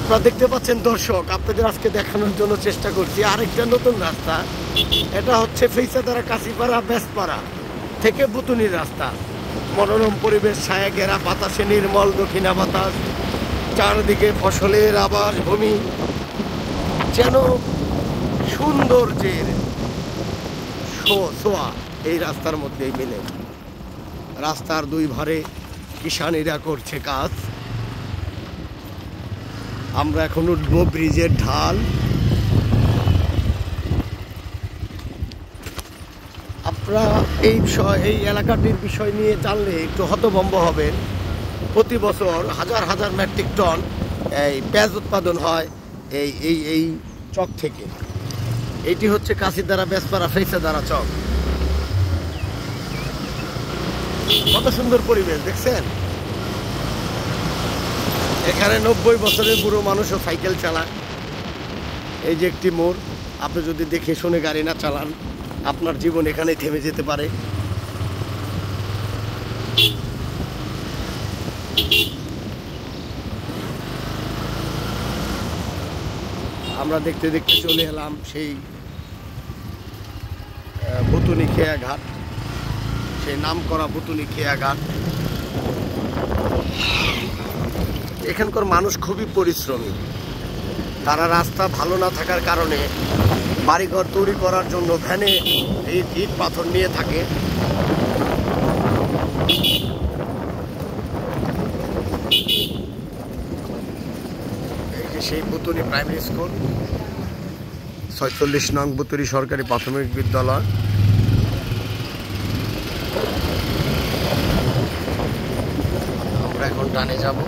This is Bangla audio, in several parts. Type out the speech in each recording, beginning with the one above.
আপনারা দেখতে পাচ্ছেন দর্শক, আপনাদের আজকে দেখানোর জন্য চেষ্টা করছি আরেকটা নতুন রাস্তা। এটা হচ্ছে ফেইসাদারা কাশিপাড়া বেসপাড়া থেকে বুতুনির রাস্তা। মনোরম পরিবেশ, ছায়া ঘেরা, বাতাসে নির্মল দক্ষিণা বাতাস, চারদিকে ফসলের আবাস ভূমি, যেন সৌন্দর্যের ছোঁয়া এই রাস্তার মধ্যেই মিলে। রাস্তার দুই ধারে কিষানীরা করছে কাজ। আমরা এখন উঠবো ব্রিজের ঢাল। আপনারা এই এলাকাটির বিষয় নিয়ে জানলে একটু হতভম্ব হবেন। প্রতি বছর হাজার হাজার মেট্রিক টন এই পেঁয়াজ উৎপাদন হয় এই চক থেকে। এটি হচ্ছে কাশিদারা বেসপাড়া ফেইসাদারা চক। কত সুন্দর পরিবেশ দেখছেন। এখানে 90 বছরের বুড়ো মানুষও সাইকেল চালায়। এই যে একটি মোড়, আপনি যদি দেখে শুনে গাড়ি না চালান, আপনার জীবন এখানেই থেমে যেতে পারে। আমরা দেখতে দেখতে চলে এলাম সেই বুতুনি খেয়া ঘাট, সেই নাম করা বুতুনি খেয়া ঘাট। এখানকার মানুষ খুবই পরিশ্রমী। তারা রাস্তা ভালো না থাকার কারণে বাড়িঘর তৈরি করার জন্য ভ্যানে এই ইট পাথর নিয়ে থাকে। এই যে সেই বুতুনি প্রাইমারি স্কুল, 46 নং বুতুনি সরকারি প্রাথমিক বিদ্যালয়। আমরা এখন ডানে যাব।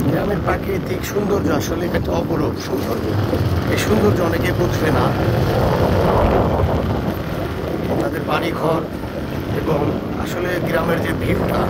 গ্রামের প্রাকৃতিক সৌন্দর্য আসলে একটা অপরূপ সৌন্দর্য। এই সৌন্দর্য অনেকে বুঝবে না। তাদের বাড়ি ঘর এবং আসলে গ্রামের যে ভিউটা